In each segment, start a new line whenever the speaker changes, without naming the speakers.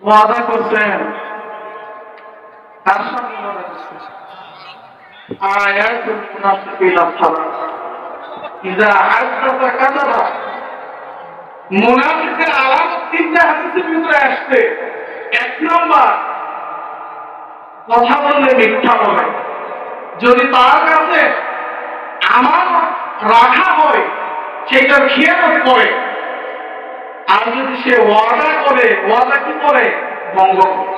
ওয়াদা করছেন তার সাথে ওয়াদা করছেন আয়াতুল মুনাফিকিনা সালাত ইযা হাদাসা কাযাবা মুনাফিকের আলামত তিনটা হাদিসের ভিতরে আসছে। এক নম্বর, কথা বললে মিথ্যা বলে। যদি তার কাছে আমানত রাখা হয় সেটার খেয়ানত করে। আর যদি সে ওয়াদা করে, ওয়াদা কি করে? ভঙ্গ করে।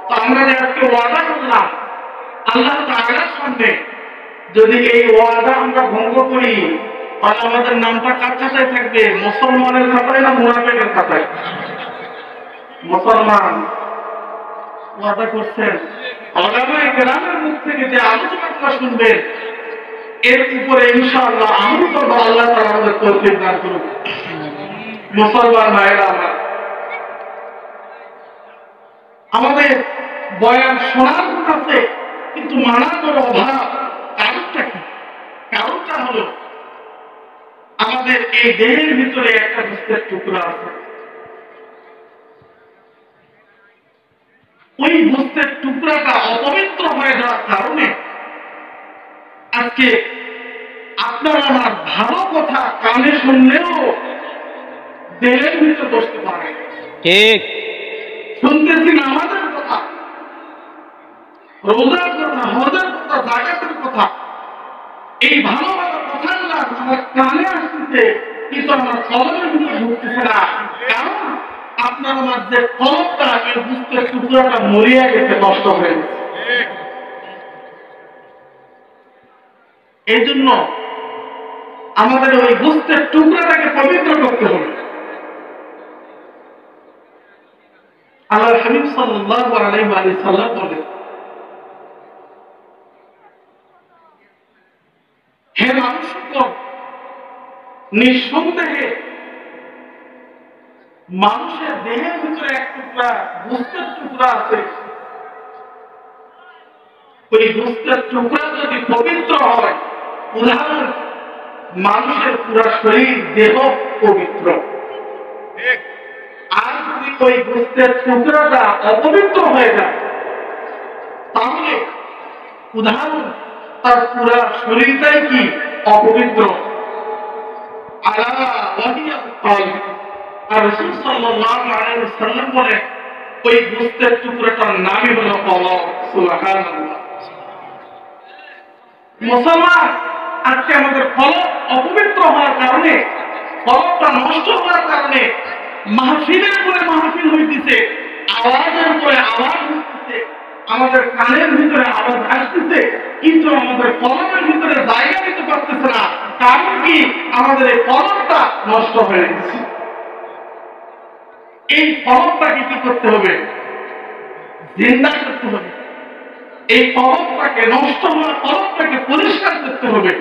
তো আমরা যে আজকে ওয়াদা করলাম আল্লাহ তাআলার সামনে, যদি এই ওয়াদা আমরা ভঙ্গ করি তাহলে আমাদের নামটা কার খাতায় থাকবে? মুসলমানের খাতায় না মুনাফিকের খাতায়? মুসলমান ওয়াদা করছেন। ওলামায়ে কেরামের মুখ থেকে যে আলোচনাটা শুনবেন এর উপরে ইনশাআল্লাহ আমল করব। আল্লাহ তাআলা আমাদের তৌফিক দান করুন। মুসলমান ভাইরা আমার, আমাদের বয়ান শোনার কাছে কিন্তু মানার কোনো অভাব। কারণটা কি? কারণটা হলো আমাদের এই দেহের ভিতরে একটা গোস্তের টুকরা আছে। ওই গোস্তের টুকরাটা অপবিত্র হয়ে যাওয়ার কারণে আজকে আপনার আমার ভালো কথা কানে শুনলেও দেহের ভিতরে বসতে পারে।
ঠিক
শুনতেছি নামাজের কথা, রোজার কথা, হজের কথা, যাকাতের কথা, এই ভালো ভালো কথাগুলো আমার কানে আসতেছে কিন্তু আমার কলমের ভিতরে ঢুকতেছে না। কারণ আপনার আমার যে কলমটা, এই বুঝতে টুকরাটা মরিয়া গেছে, নষ্ট হয়ে গেছে। এই জন্য আমাদের ওই বুঝতে টুকরাটাকে পবিত্র করতে হবে। আল্লাহর হাবিব সাল্লাল্লাহু আলাইহি ওয়া সাল্লাম বলেন, হে মানুষগণ, নিঃসন্দেহে মানুষের দেহের ভিতরে এক টুকরা গোস্তের টুকরা আছে। ওই গোস্তের টুকরা যদি পবিত্র হয়, উদাহরণ মানুষের পুরা শরীর দেহ পবিত্র। আর যদি ওই গোস্তের টুকরাটা অপবিত্র হয়ে যায় তাহলে উদাহরণ তার পুরা শরীরটাই কি অপবিত্র। আলা ওয়াহিয়া কলব। আর রাসূল সাল্লাল্লাহু আলাইহি ওয়াসাল্লাম বলেন, ওই গোস্তের টুকরাটার নামই হলো কলব। সুবহানাল্লাহ। মুসলমান, আজকে আমাদের কলব অপবিত্র হওয়ার কারণে, কলবটা নষ্ট হওয়ার কারণে মাহফিলের পরে মাহফিল হইতেছে, আওয়াজের পরে আওয়াজ হইতেছে, আমাদের কানের ভিতরে আওয়াজ আসতেছে, কিন্তু আমাদের কলমের ভিতরে জায়গা দিতে পারতেছে না। কারণ কি? আমাদের এই কলমটা নষ্ট হয়ে গেছে। এই কলমটাকে কি করতে হবে? জিন্দা করতে হবে। এই কলমটাকে, নষ্ট হওয়া কলমটাকে পরিষ্কার করতে হবে।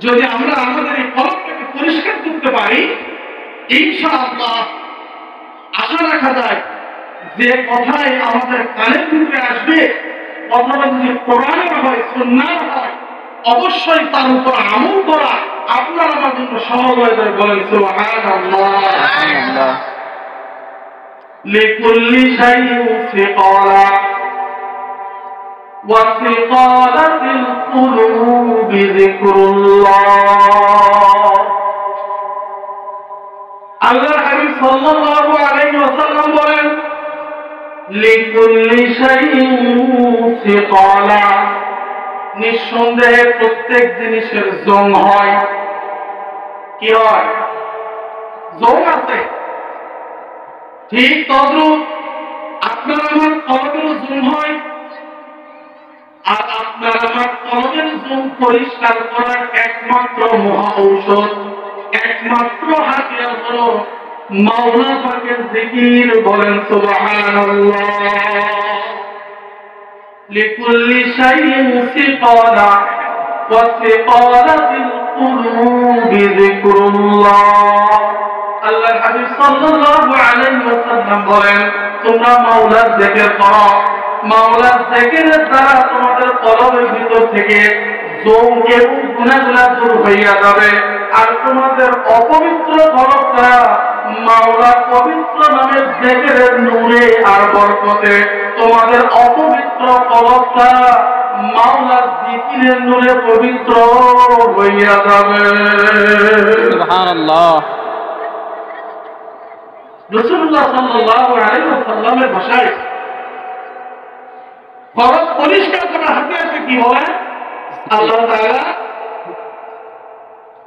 যদি আমরা আমাদের এই কলমটাকে পরিষ্কার করতে পারি, ইনশাআল্লাহ আশা রাখা যায় যে কথায় আমাদের কানের ভিতরে আসবে, কথাটা যদি কোরআনের হয়, সুন্নাহর হয়, অবশ্যই তার উপর আমল করা আপনার আমার জন্য সহজ হয়ে যাবে। বলেন সুবহানাল্লাহ। লিকুল্লি শাইইন সিকালা ওয়া সিকালাতিল কুলুবি যিকরুল্লাহ। আল্লাহর হাবিব সাল্লাল্লাহু আলাইহি ওয়াসাল্লাম বলেন, লিকুল্লি শাইইন সিকালা, নিঃসন্দেহে প্রত্যেক জিনিসের জং হয়। কি হয়? জং আছে। ঠিক তদ্রূপ আপনার আমার কলমেরও জং হয়। আর আপনার আমার কলমের জং পরিষ্কার করার একমাত্র মহা ঔষধ, একমাত্র হাতিয়ার হলো মাওলা পাকের জিকির। বলেন সুবহানাল্লাহ। লিকুল্লি শাইইন সিকালা ওয়া সিকালাতিল কুলুবি যিকরুল্লাহ। আল্লাহর হাবিব সাল্লাল্লাহু আলাইহি ওয়াসাল্লাম বলেন, তোমরা মাওলার জিকির করো। মাওলার জিকিরের দ্বারা তোমাদের কলবের ভিতর থেকে জং এবং গুনাহগুলো দূর হইয়া যাবে। আর তোমাদের অপবিত্র কলবটা মাওলা পবিত্র নামের জিকিরের নূরে পরিবর্তে তোমাদের অপবিত্র কলবটা মাওলার জিকিরের নূরে পবিত্র হইয়া যাবে।
সুবহানাল্লাহ।
রাসূলুল্লাহ সাল্লাল্লাহু আলাইহি ওয়াসাল্লামের ভাষায় কলব পরিষ্কার করার হাতিয়ারটা কি হয়? আল্লাহ তাআলা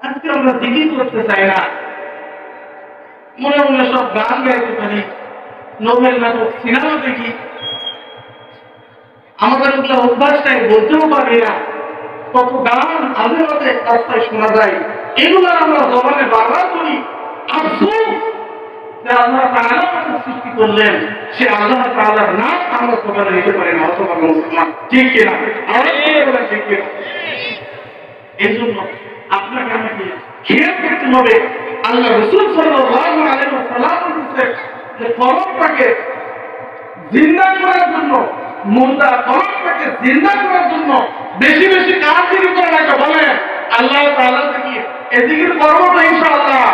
আজকে আমরা জিকির করতে চাই না, মনে মনে সব গান গাইতে পারি, নোবেল নাটক সিনেমা দেখি, আমাদের ওগুলো অভ্যাসটাই বলতেও পারি না, কত গান আজে বাজে রাস্তায় শোনা যায়, এগুলো আমরা জবানে বারবার করি। আফসোস যে আল্লাহ তাআলা আমাদের সৃষ্টি করলেন, সে আল্লাহ তাআলার নাম আমরা জবানে নিতে পারি না। অথবা মুসলমান ঠিক কিনা? ঠিক কিনা? এই জন্য আপনাকে আমাকে খেয়াল করতে হবে। আল্লাহ রাসূল সাল্লাল্লাহু আলাইহি ওয়াসাল্লাম বলেছেন যে কলবটাকে জিন্দা করার জন্য, মুর্দা কলবটাকে জিন্দা করার জন্য বেশি বেশি কাজ করে লাগে বলে আল্লাহ তাআলা থেকে এই জিকির করবো তো ইনশাআল্লাহ।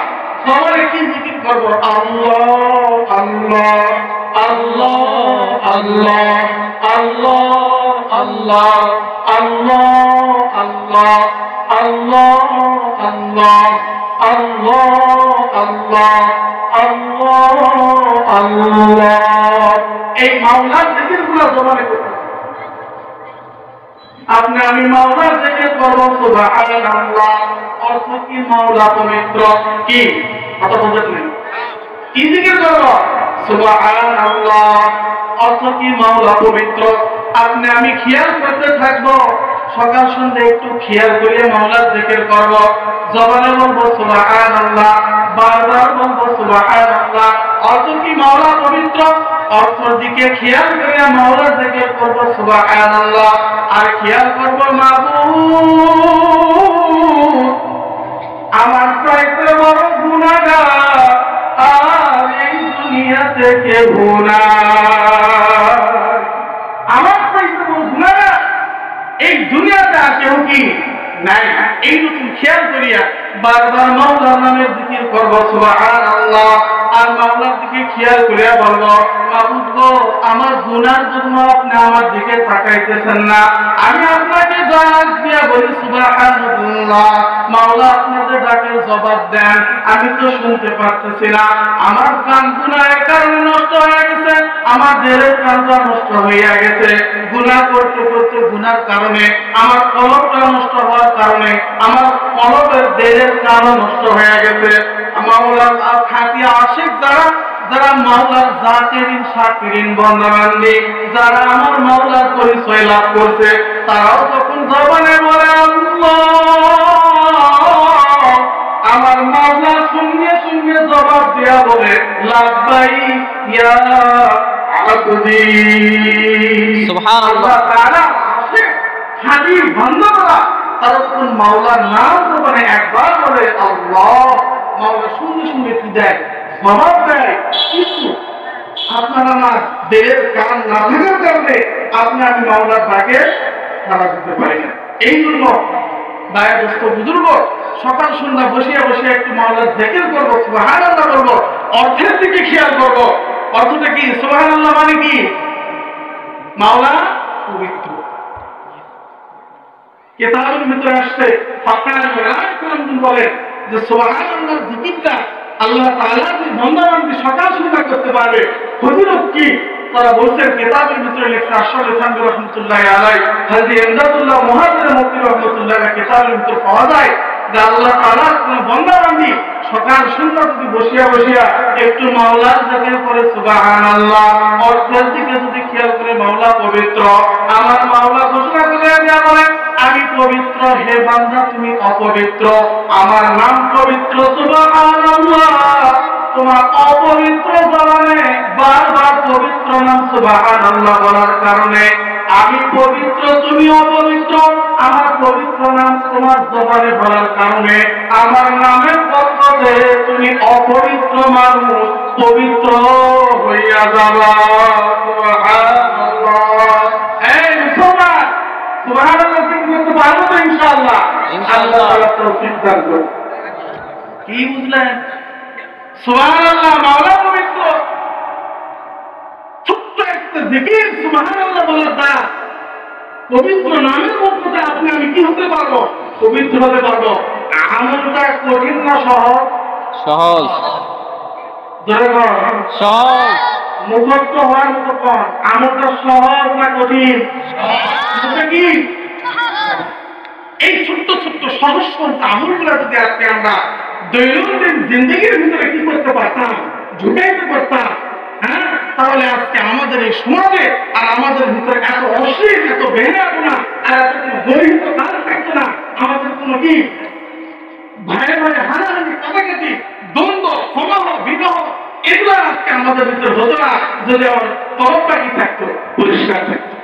সবাই কি জিকির করবো? আল্লাহ আল্লাহ আল্লাহ আল্লাহ আল্লাহ আল্লাহ আল্লাহ আল্লাহ আল্লাহ আল্লাহ আল্লাহ আল্লাহ আল্লাহ। এই মাওলার জিকিরগুলো জবানে করতে আপনি আমি মাওলার জিকির করব সুবহানাল্লাহ। অর্থ কি? মাওলা পবিত্র। কি কথা বুঝলেন? কি জিকির করব? সুবহানাল্লাহ। অর্থ কি? মাওলা পবিত্র। আপনি আমি খেয়াল করতে থাকবো, সকাল সন্ধ্যা একটু খেয়াল করিয়ে মাওলার জিকির করব। জবানে বলবো সুবহানাল্লাহ, বারবার বলবো সুবহানাল্লাহ। অর্থ কি? মাওলা পবিত্র। অর্থের দিকে খেয়াল করিয়া মাওলার জিকির করব সুবহানাল্লাহ। আর খেয়াল করব মাবুদ আমার চাইতে বড় গুনাহগার আর এই দুনিয়া থেকে গুনাহ, আমার চাইতে বড় গুনাহগার এই দুনিয়াতে আর কেউ কি নাই। এইটুকু খেয়াল করিয়া বারবার মাওলার নামের জিকির করব সুবহানাল্লাহ। আর মাওলার দিকে খেয়াল করিয়া বলব মাবুদ গো, আমার গুনার জন্য আপনি আমার দিকে তাকাইতেছেন না, আমি আপনাকে ডাক দিয়া বলি সুবহানাল্লাহ। মাওলা আপনাদের ডাকের জবাব দেন, আমি তো শুনতে পারতেছি না, আমার কান গুনাহের কারণে নষ্ট হয়ে গেছে, আমার দেহের কানটা নষ্ট হইয়া গেছে। গুনাহ করতে করতে গুনার কারণে আমার কলবটা নষ্ট হওয়ার কারণে আমার কলবের দেহের কানও নষ্ট হয়ে গেছে। মাওলার খাঁটি আশিক যারা মাওলার জাকিরিন শাকিরিন বান্দা-বান্দি, যারা আমার মাওলার পরিচয় লাভ করছে, তারাও যখন জবানে বলে আল্লাহ, আমার মাওলা সঙ্গে সঙ্গে জবাব দেয়া বলে লাব্বাইক ইয়া আবদি। সুবহানাল্লাহ। তাআলা আশিক খাঁটি বান্দারা তারা যখন মাওলার নাম জবানে একবার বলে আল্লাহ, মাওলা সঙ্গে সঙ্গে কি দেয়? জবাব দেয়। কিন্তু আপনার আমার দেহের কান না থাকার কারণে আপনি আমি মাওলার ডাকে সাড়া দিতে পারি না। এই জন্য দায়া দোস্ত বুজুর্গ, সকাল সন্ধ্যা বসিয়া বসিয়া একটু মাওলার জিকির করবো, সুবহানাল্লাহ বলবো, অর্থের দিকে খেয়াল করবো। অর্থটা কি? সুবহানাল্লাহ মানে কি? মাওলা পবিত্র। কিতাবের ভিতরে আসছে ফাকার বলে যে সুবহানাল্লাহর জিকিরটা আল্লাহ তাআলা যে বান্দা-বান্দি সকাল সন্ধ্যা করতে পারবে, ফজিলত কি? তারা বলছেন কিতাবের ভিতরে লেখা আশরাফ থানভী রাহমাতুল্লাহি আলাইহি, হযরত ইমদাদুল্লাহ মুহাজির মুফতি রাহমাতুল্লাহি কিতাবের ভিতরে পাওয়া যায় যে আল্লাহ তাআলার কোন বান্দা-বান্দি সকাল সন্ধ্যা যদি বসিয়া বসিয়া একটু মাওলার জিকির করে সুবহানাল্লাহ, অর্থের দিকে যদি খেয়াল করে মাওলা পবিত্র, আমার মাওলা ঘোষণা করে দেয়া বলেন আমি পবিত্র, হে বান্দা তুমি অপবিত্র, আমার নাম পবিত্র সুবহানাল্লাহ। তোমার অপবিত্র জবানে বারবার পবিত্র নাম সুবহানাল্লাহ বলার কারণে আমি পবিত্র, তুমি অপবিত্র, আমার পবিত্র নাম তোমার জবানে বলার কারণে আমার নামের বদলে তুমি অপবিত্র মানুষ পবিত্র হইয়া যাবা। সুবহানাল্লাহ। এই মুসলমান, সুবহানাল্লাহ করতে পারবো তো ইনশাআল্লাহ? আল্লাহ তাআলা তৌফিক দান করুন। কি বুঝলেন? সুবহানাল্লাহ, মাওলা পবিত্র। ছোট্ট জিকির সুবহানাল্লাহ বলার দ্বারা পবিত্র নামের মধ্যে আপনি আমি কি হতে পারবো? পবিত্র হতে পারবো। আমলটা কঠিন না সহজ? সহজ। সহজ। মুখস্থ হওয়ার মতো কম। আমলটা সহজ না কঠিন? কি এই ছোট্ট ছোট্ট সহজ সহজ আমলগুলো যদি আজকে আমরা দৈনন্দিন জিন্দগির ভিতরে কি করতে পারতাম, ঢুকাইতে পারতাম, হ্যাঁ, তাহলে আজকে আমাদের এই সমাজে আর আমাদের ভিতরে এত অশ্লীল, এত বেহায়াপনা আর এত কোনো গরিব কাজ থাকতো না। আমাদের কোনো কি ভাই ভাই হানাহানি, কাটাকাটি, দ্বন্দ্ব, সমাহ, বিবাহ এগুলো আজকে আমাদের ভিতরে হতো না যদি আমার কলবটা কি থাকতো, পরিষ্কার থাকতো।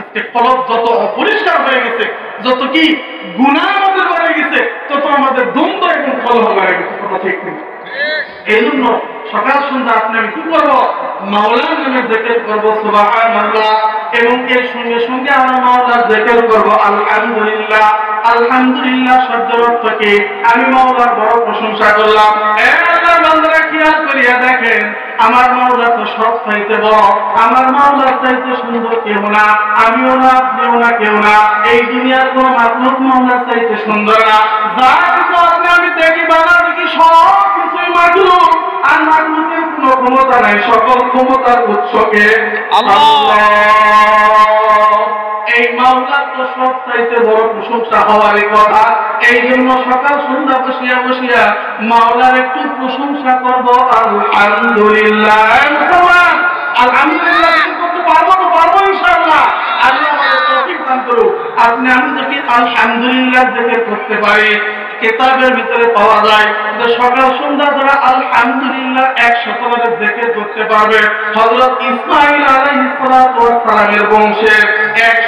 আজকে কলব যত অপরিষ্কার হয়ে গেছে, যত কি গুনাহ আমাদের বেড়ে গেছে, তত আমাদের দ্বন্দ্ব এবং কলহ বেড়ে গেছে। কথা ঠিক নেই। এই জন্য সকাল সন্ধ্যা আপনি আমি কি করবো? মাওলার নামে জিকির করবো সুবহানাল্লাহ, এবং এর সঙ্গে সঙ্গে আমরা মাওলার জিকির করবো আলহামদুলিল্লাহ। আলহামদুলিল্লাহ শব্দের অর্থ কি? আমি মাওলার বড় প্রশংসা করলাম। এবার বান্দারা খেয়াল করিয়া দেখেন, আমার মাওলা তো সব চাইতে বড়, আমার মাওলার চাইতে সুন্দর কেউ না, আমিও না, আপনিও না, কেউ না। এই দুনিয়ার কোন মাখলুক মাওলার চাইতে সুন্দর না। যা কিছু আপনি আমি দেখি বানা দেখি সব কিছুই মাখলুক, আর মাখলুকের কোনো ক্ষমতা নাই। সকল ক্ষমতার উৎসকে আল্লাহ। এই মাওলার তো সব চাইতে বড় প্রশংসা হওয়ারই কথা। এই জন্য সকাল সন্ধ্যা বসিয়া বসিয়া মাওলার একটু প্রশংসা করবো আলহামদুলিল্লাহ। আলহামদুলিল্লাহ করতে পারবো তো পারবো ইনশাআল্লাহ। আল্লাহ আমাদের তৌফিক দান করুক। আপনি আমি যদি আলহামদুলিল্লাহ জিকির করতে পারি, কিতাবের ভিতরে পাওয়া যায় যে সকাল সন্ধ্যা যারা আলহামদুলিল্লাহ 100 বার জিকির করতে পারবে, হযরত ইসমাঈল আলাইহিস সালাতু ওয়াস সালামের বংশে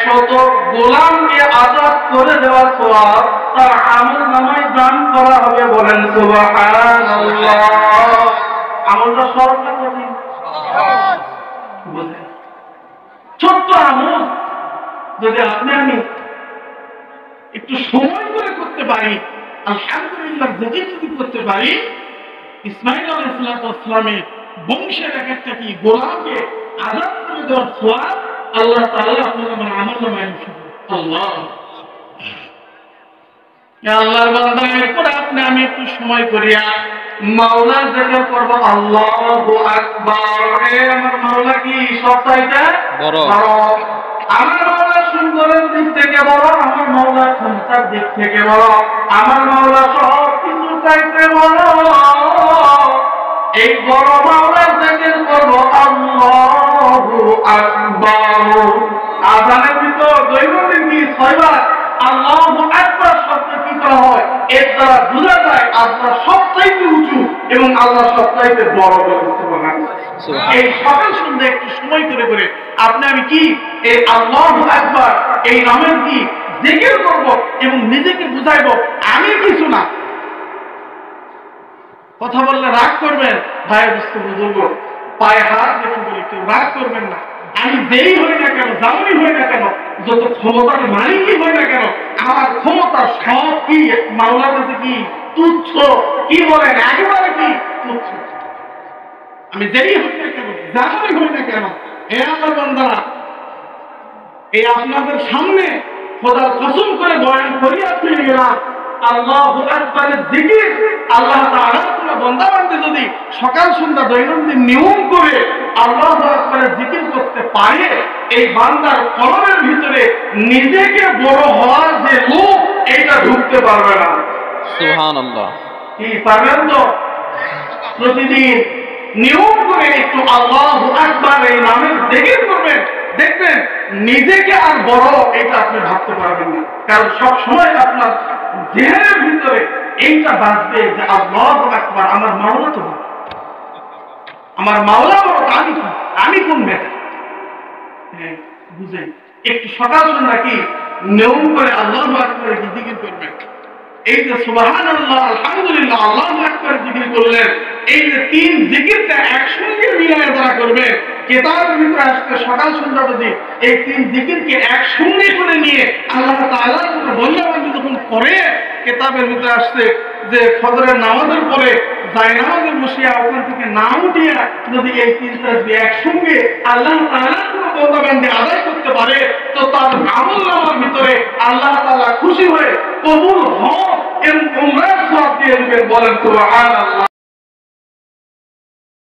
100 গোলামকে আজাদ করে দেওয়ার সওয়াব তার আমলনামায় দান করা হবে। বলেন সুবহানাল্লাহ। আমলটা সহজ না কঠিন? সহজ। বুঝলেন? ছোট্ট আমল যদি আপনি আমি একটু সময় করে করতে পারি, আলহামদুলিল্লাহ জিকির যদি করতে পারি, ইসমাঈল আলাইহিস সালামের বংশের একটা কি গোলামকে আজাদ করে দেওয়ার সওয়াব আল্লাহ তাআলা আপনার আমার আমলনামায় লিখবেন। আল্লাহ, আল্লাহর বান্দা, এরপর আপনি আমি একটু সময় করিয়া মাওলার জিকির করব। আল্লাহু আকবার। আমার মাওলা কি সবচাইতে বড়? আমার মাওলা সুন্দরের দিক থেকে বড়, আমার মাওলা ক্ষমতার দিক থেকে বড়, আমার মাওলা সব কিছু চাইতে বড়। এই বড় মাওলার জিকির করব আল্লাহু আকবার। আযানের ভিতর দৈনন্দিন 6 বার আল্লাহু আকবার শব্দ কি করা হয়, এর দ্বারা বোঝা যায় আল্লাহ সবচাইতে উঁচু এবং আল্লাহ সবচাইতে বড়। এই সকাল সন্ধ্যা একটু সময় করে করে আপনি আমি কি এই আল্লাহু আকবার এই নামের কি জিকির করব এবং নিজেকে বুঝাইব আমি কিছু না। কথা বললে রাগ করবেন, ভাই বুঝবো পায়ে হাত রেখে বলি কেউ রাগ করবেন না। আমি যেই হই না কেন, যেমনই হই না কেন, যত ক্ষমতার মালিকই হই না কেন, আমার ক্ষমতা সব কি মাওলার কাছে কি তুচ্ছ। কি বলেন? একেবারে কি তুচ্ছ। আমি যেই হই না কেন, যেমনই হই না কেন, হে আমার বান্দারা, এই আপনাদের সামনে খোদার কসম করে বয়ান করিয়া ফিরে গেলাম আল্লাহু আকবারের জিকির। আল্লাহ তাআলা কোন বান্দা-বান্দী যদি সকাল সন্ধ্যা দৈনন্দিন নিয়ম করে আল্লাহু আকবারের জিকির করতে পারে, এই বান্দার কলমের ভিতরে নিজেকে বড় হওয়ার যে লোভ, এইটা ঢুকতে পারবে না। সুবহানাল্লাহ। কি পারবেন তো? প্রতিদিন নিয়ম করে একটু আল্লাহু আকবার এই নামের জিকির করবেন, দেখবেন নিজেকে আর বড় এটা আপনি ভাবতে পারবেন না। কারণ সব সময় আপনার জেহেনের ভিতরে এইটা বাজবে যে আল্লাহু আকবার, আমার মাওলা তো বড়, আমার মাওলা বড়, আমি কোন বেটা। বুঝেন? একটু সকাল সন্ধ্যা কি নিয়ম করে আল্লাহু আকবার জিকির করবেন। এই যে সুবহানাল্লাহ, আলহামদুলিল্লাহ, আল্লাহু আকবার জিকির করলেন, এই যে 3 জিকিরটা একসঙ্গে মিলায়ে যারা করবে, কিতাবের ভিতরে আসছে সকাল সন্ধ্যা যদি এই 3 জিকিরকে একসঙ্গে করে নিয়ে আল্লাহ তাআলার উপর বন্দেগী যখন করে, কিতাবের ভিতরে আসছে যে ফজরের নামাজের পরে জায়নামাজে বসিয়া ওখান থেকে না উঠিয়া যদি এই 3 তাসবিহ একসঙ্গে আল্লাহ তাআলার উপর কোতাবেন্দি আদায় করতে পারে তো তার আমল নামার ভিতরে আল্লাহ তাআলা খুশি হয়ে কবুল হোক এর উমরার সওয়াব দিয়ে দিবেন। বলেন সুবহানাল্লাহ।